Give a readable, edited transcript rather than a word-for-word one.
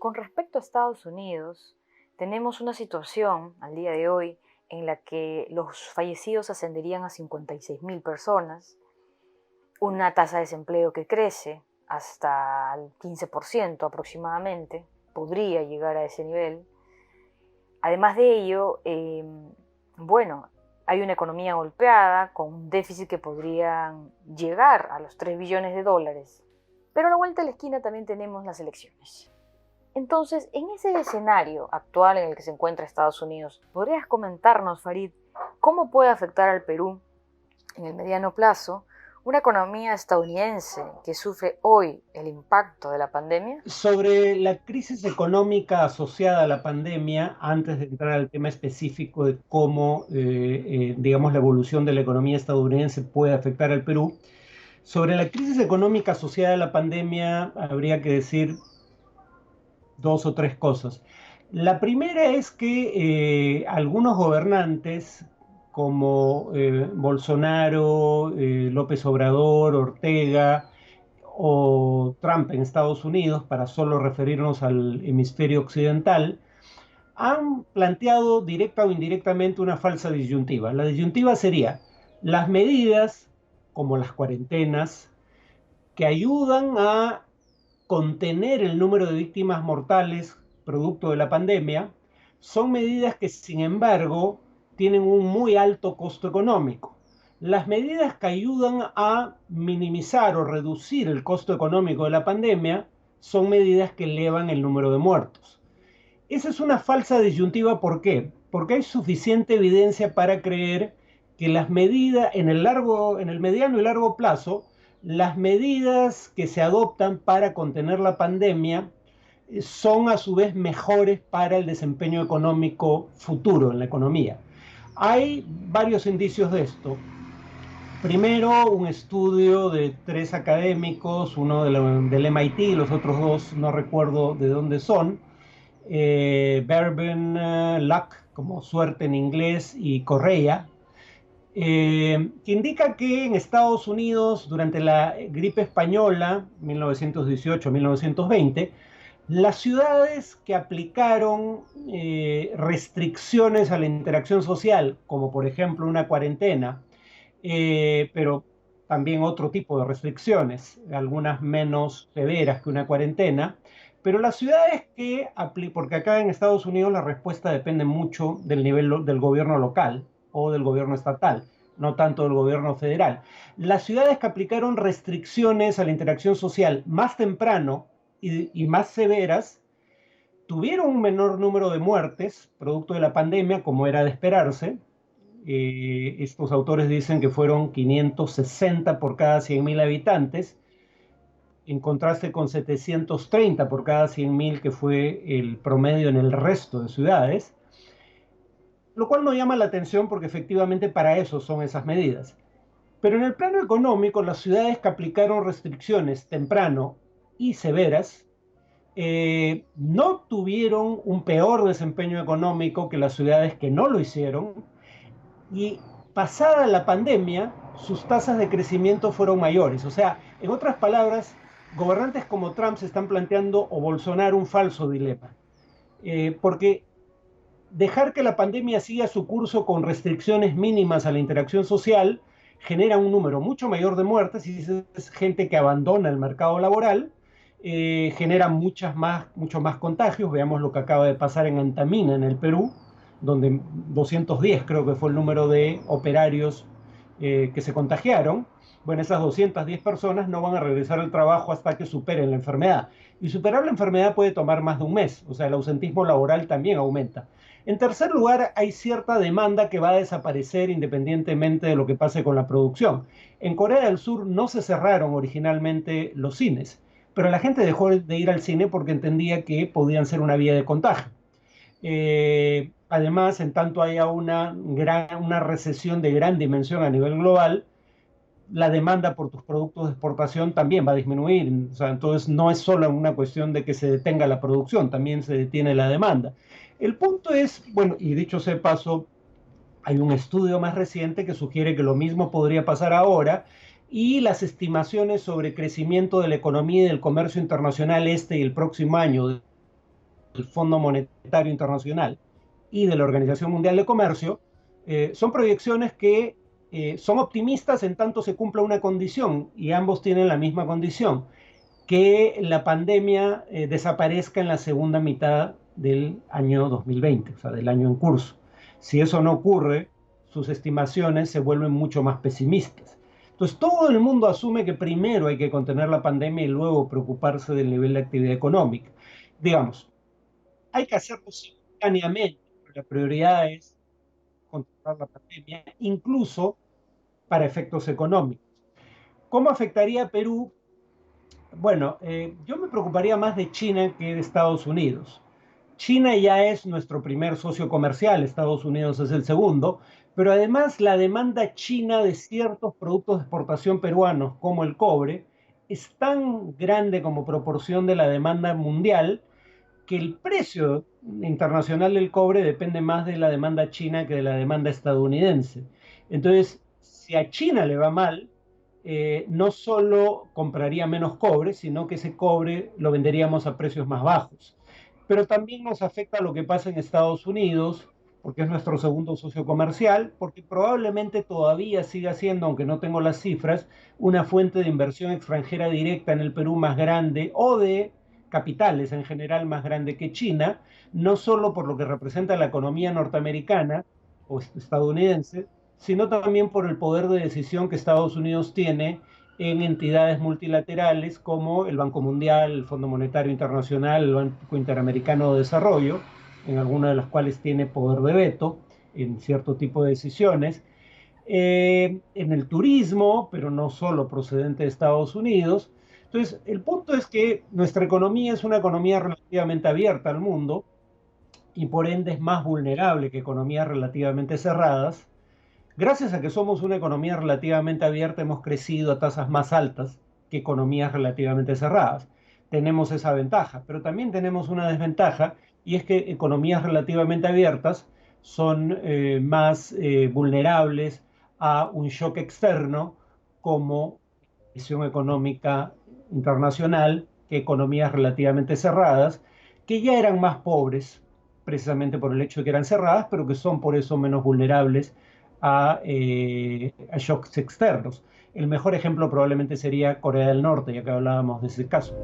Con respecto a Estados Unidos, tenemos una situación al día de hoy en la que los fallecidos ascenderían a 56.000 personas, una tasa de desempleo que crece hasta el 15% aproximadamente, podría llegar a ese nivel. Además de ello, bueno, hay una economía golpeada con un déficit que podría llegar a los 3 billones de dólares. Pero a la vuelta de la esquina también tenemos las elecciones. Entonces, en ese escenario actual en el que se encuentra Estados Unidos, ¿podrías comentarnos, Farid, cómo puede afectar al Perú en el mediano plazo una economía estadounidense que sufre hoy el impacto de la pandemia? Sobre la crisis económica asociada a la pandemia, antes de entrar al tema específico de cómo, digamos, la evolución de la economía estadounidense puede afectar al Perú, sobre la crisis económica asociada a la pandemia habría que decir dos o tres cosas. La primera es que algunos gobernantes como Bolsonaro, López Obrador, Ortega, o Trump en Estados Unidos, para solo referirnos al hemisferio occidental, han planteado directa o indirectamente una falsa disyuntiva. La disyuntiva sería las medidas, como las cuarentenas, que ayudan a contener el número de víctimas mortales producto de la pandemia, son medidas que, sin embargo, tienen un muy alto costo económico. Las medidas que ayudan a minimizar o reducir el costo económico de la pandemia son medidas que elevan el número de muertos. Esa es una falsa disyuntiva, ¿por qué? Porque hay suficiente evidencia para creer que las medidas en el mediano y largo plazo, las medidas que se adoptan para contener la pandemia son a su vez mejores para el desempeño económico futuro en la economía. Hay varios indicios de esto. Primero, un estudio de tres académicos, uno del MIT, los otros dos no recuerdo de dónde son, Berben, Luck, como suerte en inglés, y Correa, que indica que en Estados Unidos, durante la gripe española, 1918-1920, las ciudades que aplicaron restricciones a la interacción social, como por ejemplo una cuarentena, pero también otro tipo de restricciones, algunas menos severas que una cuarentena, pero las ciudades que porque acá en Estados Unidos la respuesta depende mucho del nivel del gobierno local o del gobierno estatal, no tanto del gobierno federal. Las ciudades que aplicaron restricciones a la interacción social más temprano y más severas tuvieron un menor número de muertes producto de la pandemia, como era de esperarse. Estos autores dicen que fueron 560 por cada 100.000 habitantes, en contraste con 730 por cada 100.000 que fue el promedio en el resto de ciudades, lo cual no llama la atención porque efectivamente para eso son esas medidas. Pero en el plano económico, las ciudades que aplicaron restricciones temprano y severas no tuvieron un peor desempeño económico que las ciudades que no lo hicieron, y pasada la pandemia, sus tasas de crecimiento fueron mayores. O sea, en otras palabras, gobernantes como Trump se están planteando, o Bolsonaro, un falso dilema. Porque dejar que la pandemia siga su curso con restricciones mínimas a la interacción social genera un número mucho mayor de muertes, y es gente que abandona el mercado laboral, genera muchos más contagios. Veamos lo que acaba de pasar en Antamina, en el Perú, donde 210 creo que fue el número de operarios que se contagiaron. Bueno, esas 210 personas no van a regresar al trabajo hasta que superen la enfermedad. Y superar la enfermedad puede tomar más de un mes, o sea, el ausentismo laboral también aumenta. En tercer lugar, hay cierta demanda que va a desaparecer independientemente de lo que pase con la producción. En Corea del Sur no se cerraron originalmente los cines, pero la gente dejó de ir al cine porque entendía que podían ser una vía de contagio. Además, en tanto haya una recesión de gran dimensión a nivel global, la demanda por tus productos de exportación también va a disminuir. O sea, entonces no es solo una cuestión de que se detenga la producción, también se detiene la demanda. El punto es, bueno, y dicho sea de paso, hay un estudio más reciente que sugiere que lo mismo podría pasar ahora, y las estimaciones sobre crecimiento de la economía y del comercio internacional este y el próximo año Fondo Monetario Internacional y de la Organización Mundial de Comercio, son proyecciones que son optimistas en tanto se cumpla una condición, y ambos tienen la misma condición, que la pandemia desaparezca en la segunda mitad del año 2020, o sea, del año en curso. Si eso no ocurre, sus estimaciones se vuelven mucho más pesimistas. Entonces, todo el mundo asume que primero hay que contener la pandemia y luego preocuparse del nivel de actividad económica. Digamos, hay que hacerlo simultáneamente, pero la prioridad es controlar la pandemia, incluso para efectos económicos. ¿Cómo afectaría a Perú? Bueno, yo me preocuparía más de China que de Estados Unidos. China ya es nuestro primer socio comercial, Estados Unidos es el segundo, pero además la demanda china de ciertos productos de exportación peruanos, como el cobre, es tan grande como proporción de la demanda mundial que el precio internacional del cobre depende más de la demanda china que de la demanda estadounidense. Entonces, si a China le va mal, no solo compraría menos cobre, sino que ese cobre lo venderíamos a precios más bajos. Pero también nos afecta lo que pasa en Estados Unidos, porque es nuestro segundo socio comercial, porque probablemente todavía siga siendo, aunque no tengo las cifras, una fuente de inversión extranjera directa en el Perú más grande, o de capitales en general más grande que China, no solo por lo que representa la economía norteamericana o estadounidense, sino también por el poder de decisión que Estados Unidos tiene en entidades multilaterales como el Banco Mundial, el Fondo Monetario Internacional, el Banco Interamericano de Desarrollo, en algunas de las cuales tiene poder de veto en cierto tipo de decisiones, en el turismo, pero no solo procedente de Estados Unidos. Entonces, el punto es que nuestra economía es una economía relativamente abierta al mundo y por ende es más vulnerable que economías relativamente cerradas. Gracias a que somos una economía relativamente abierta, hemos crecido a tasas más altas que economías relativamente cerradas. Tenemos esa ventaja, pero también tenemos una desventaja, y es que economías relativamente abiertas son más vulnerables a un shock externo como presión económica internacional que economías relativamente cerradas, que ya eran más pobres precisamente por el hecho de que eran cerradas, pero que son por eso menos vulnerables a shocks externos. El mejor ejemplo probablemente sería Corea del Norte, ya que hablábamos de ese caso.